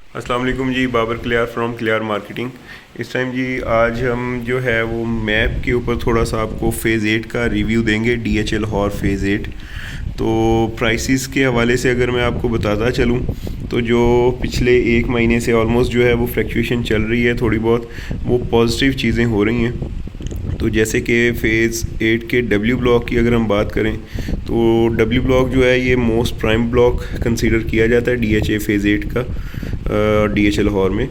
अस्सलाम वालेकुम जी, Babar clear from clear marketing. इस टाइम जी आज हम जो है वो मैप के ऊपर थोड़ा सा आपको फ़ेज़ 8 का रिव्यू देंगे, DHL हॉर फ़ेज़ 8। तो प्राइसेस के हवाले से अगर मैं आपको बताता चलूँ तो जो पिछले एक महीने से ऑलमोस्ट जो है वो फ्लक्चुएशन चल रही है, थोड़ी बहुत वो पॉजिटिव चीज़ें हो रही हैं। तो जैसे कि फ़ेज़ 8 के W ब्लॉक की अगर हम बात करें तो W ब्लॉक जो है ये मोस्ट प्राइम ब्लॉक कंसीडर किया जाता है DHA फ़ेज़ 8 का DHL हॉर में।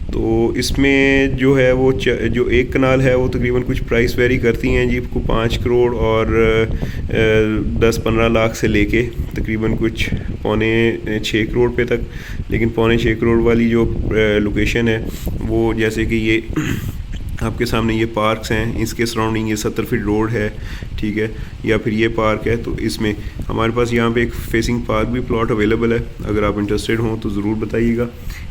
तो इसमें जो है वो जो एक कनाल है वो तकरीबन कुछ प्राइस वेरी करती हैं जी, को 5 करोड़ और 10-15 लाख से लेके तकरीबन कुछ पौने 6 करोड़ पे तक। लेकिन पौने 6 करोड़ वाली जो लोकेशन है वो जैसे कि ये आपके सामने ये पार्क्स हैं, इसके सराउंडिंग ये 70 फीट रोड है, ठीक है, या फिर ये पार्क है। तो इसमें हमारे पास यहाँ पे एक फेसिंग पार्क भी प्लॉट अवेलेबल है, अगर आप इंटरेस्टेड हों तो ज़रूर बताइएगा।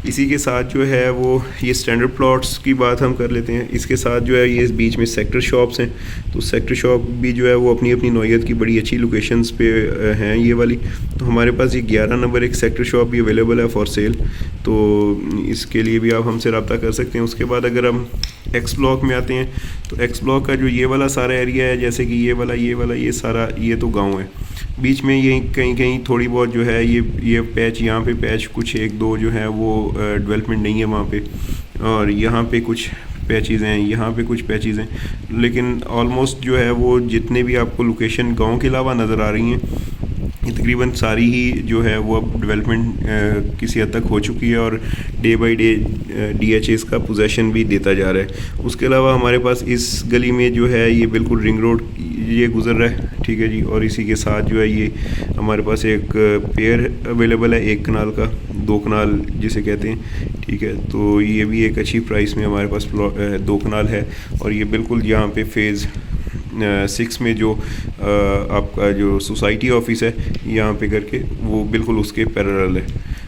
इसी के साथ जो है वो ये स्टैंडर्ड प्लॉट्स की बात हम कर लेते हैं। इसके साथ जो है ये इस बीच में सेक्टर शॉप्स हैं, तो सेक्टर शॉप भी जो है वो अपनी अपनी नौयत की बड़ी अच्छी लोकेशंस पे हैं ये वाली। तो हमारे पास ये 11 नंबर एक सेक्टर शॉप भी अवेलेबल है फॉर सेल, तो इसके लिए भी आप हमसे रब्ता कर सकते हैं। उसके बाद अगर हम एक्स ब्लॉक में आते हैं तो एक्स ब्लॉक का जो ये वाला सारा एरिया है, जैसे कि ये सारा ये तो गांव है। बीच में ये कहीं कहीं थोड़ी बहुत जो है ये पैच, यहाँ पे पैच कुछ एक दो जो है वो डेवलपमेंट नहीं है वहाँ पे, और यहाँ पे कुछ पैचेज़ हैं, यहाँ पे कुछ पैचेज़ हैं। लेकिन ऑलमोस्ट जो है वो जितने भी आपको लोकेशन गांव के अलावा नज़र आ रही हैं ये तकरीबन सारी ही जो है वो अब डेवलपमेंट किसी हद तक हो चुकी है, और डे बाई डे DHA का पोजेसन भी देता जा रहा है। उसके अलावा हमारे पास इस गली में जो है ये बिल्कुल रिंग रोड ये गुज़र रहा है, ठीक है जी। और इसी के साथ जो है ये हमारे पास एक पेयर अवेलेबल है, एक कनाल का, 2 कनाल जिसे कहते हैं, ठीक है। तो ये भी एक अच्छी प्राइस में हमारे पास 2 कनाल है, और ये बिल्कुल यहाँ पे फ़ेज़ 6 में जो आपका जो सोसाइटी ऑफिस है यहाँ पे करके वो बिल्कुल उसके पैरेलल है।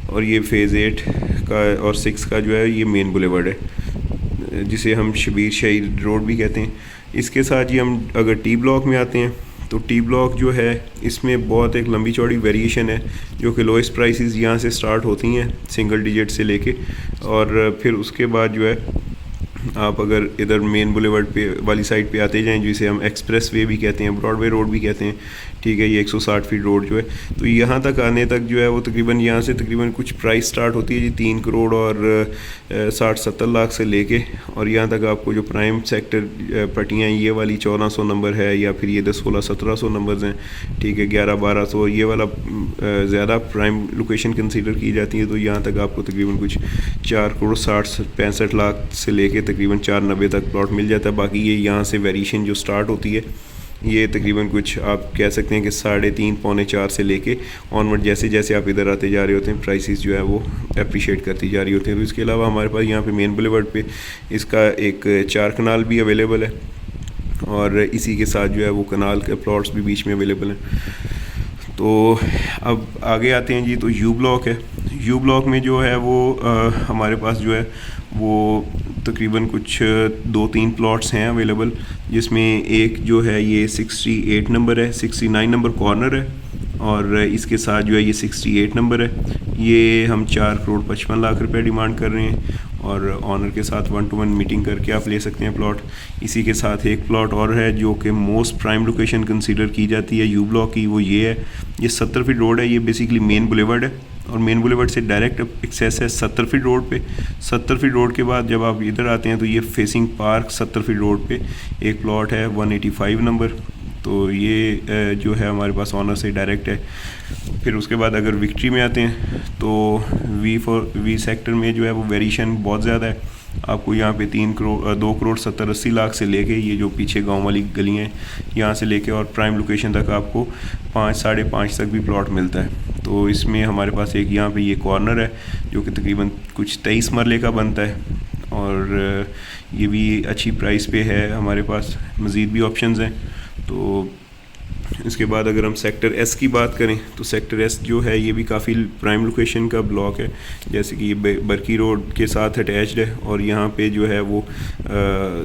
और ये फ़ेज़ 8 का और 6 का जो है ये मेन बुलेवर्ड है, जिसे हम शबीर शाही रोड भी कहते हैं। इसके साथ ही हम अगर टी ब्लॉक में आते हैं तो टी ब्लॉक जो है इसमें बहुत एक लंबी चौड़ी वेरिएशन है, जो कि लोएस्ट प्राइसेस यहाँ से स्टार्ट होती हैं सिंगल डिजिट से लेके, और फिर उसके बाद जो है आप अगर इधर मेन बुलेवर्ड पे वाली साइड पे आते जाएं, जिसे हम एक्सप्रेस वे भी कहते हैं, ब्रॉडवे रोड भी कहते हैं, ठीक है। ये 160 फीट रोड जो है, तो यहाँ तक आने तक जो है वो तकरीबन यहाँ से तकरीबन कुछ प्राइस स्टार्ट होती है जी 3 करोड़ और 60-70 लाख से लेके, और यहाँ तक आपको जो प्राइम सेक्टर पट्टियाँ ये वाली 1400 नंबर है, या फिर ये 16-1700 नंबर्स हैं, ठीक है, 11-1200 ये वाला ज़्यादा प्राइम लोकेशन कंसीडर की जाती है। तो यहाँ तक आपको तकरीबन कुछ 4 करोड़ 60-65 लाख से लेके तकरीबन 490 तक प्लॉट मिल जाता है। बाकी ये यहाँ से वेरिएशन जो स्टार्ट होती है ये तकरीबन कुछ आप कह सकते हैं कि 3.5 पौने 4 से लेके ऑनवर्ड, जैसे जैसे आप इधर आते जा रहे होते हैं प्राइसेस जो है वो अप्रिशिएट करती जा रही होती हैं। तो इसके अलावा हमारे पास यहाँ पे मेन बुलेवर्ड पे इसका एक 4 कनाल भी अवेलेबल है, और इसी के साथ जो है वो कनाल के प्लॉट्स भी बीच में अवेलेबल हैं। तो अब आगे आते हैं जी, तो यू ब्लॉक है। यू ब्लॉक में जो है वो हमारे पास जो है वो तकरीबन कुछ 2-3 प्लॉट्स हैं अवेलेबल, जिसमें एक जो है ये 68 नंबर है, 69 नंबर कॉर्नर है, और इसके साथ जो है ये 68 नंबर है। ये हम 4 करोड़ 55 लाख रुपए डिमांड कर रहे हैं, और ऑनर के साथ 1-to-1 मीटिंग करके आप ले सकते हैं प्लॉट। इसी के साथ एक प्लॉट और है जो कि मोस्ट प्राइम लोकेशन कंसीडर की जाती है यू ब्लॉक की, वो ये है, ये 70 फीट रोड है, ये बेसिकली मेन बुलेवर्ड है, और मेन बुलेवर्ड से डायरेक्ट एक्सेस है 70 फीट रोड पे। 70 फीट रोड के बाद जब आप इधर आते हैं तो ये फेसिंग पार्क 70 फीट रोड पे एक प्लॉट है 185 नंबर, तो ये जो है हमारे पास ऑनर से डायरेक्ट है। फिर उसके बाद अगर विक्ट्री में आते हैं तो वी सेक्टर में जो है वो वेरिएशन बहुत ज़्यादा है। आपको यहाँ पे 2 करोड़ 70-80 लाख से लेके ये जो पीछे गांव वाली गलियाँ हैं यहाँ से लेके और प्राइम लोकेशन तक आपको 5-5.5 तक भी प्लॉट मिलता है। तो इसमें हमारे पास एक यहाँ पे ये कॉर्नर है जो कि तकरीबन कुछ 23 मरले का बनता है, और ये भी अच्छी प्राइस पे है हमारे पास। मज़ीद भी ऑप्शंस हैं। तो इसके बाद अगर हम सेक्टर एस की बात करें तो सेक्टर एस जो है ये भी काफ़ी प्राइम लोकेशन का ब्लॉक है, जैसे कि ये बरकी रोड के साथ अटैच्ड है, और यहाँ पे जो है वो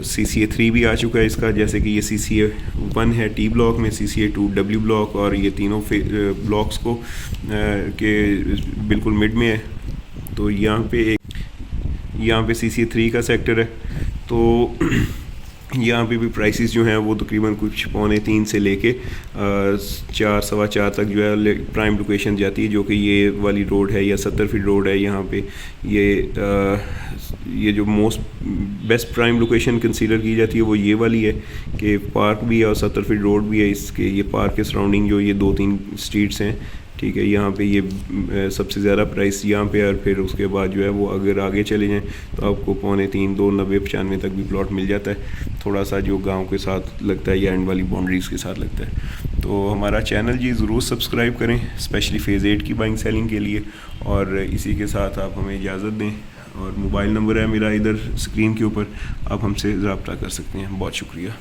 CCA 3 भी आ चुका है इसका, जैसे कि ये CCA 1 है टी ब्लॉक में, CCA 2 W ब्लॉक, और ये तीनों ब्लॉक्स को के बिल्कुल मिड में है। तो यहाँ पे एक यहाँ पे CC3 का सेक्टर है, तो यहाँ पे भी प्राइसेस जो हैं वो तकरीबन कुछ 2.25 से लेके 4 सवा 4 तक जो है प्राइम लोकेशन जाती है, जो कि ये वाली रोड है या 70 फीट रोड है। यहाँ पे ये जो most best prime location consider की जाती है वो ये वाली है कि पार्क भी है और 70 फीट रोड भी है। इसके ये पार्क के सराउंडिंग जो ये 2-3 स्ट्रीट्स हैं, ठीक है, यहाँ पे ये सबसे ज़्यादा प्राइस यहाँ पे। और फिर उसके बाद जो है वो अगर आगे चले जाएं तो आपको 2.25, 2, 90, 95 तक भी प्लॉट मिल जाता है, थोड़ा सा जो गांव के साथ लगता है या एंड वाली बाउंड्रीज़ के साथ लगता है। तो हमारा चैनल जी ज़रूर सब्सक्राइब करें, स्पेशली फेज़ 8 की बाइंग सेलिंग के लिए। और इसी के साथ आप हमें इजाज़त दें, और मोबाइल नंबर है मेरा इधर स्क्रीन के ऊपर, आप हमसे रब्ता कर सकते हैं। बहुत शुक्रिया।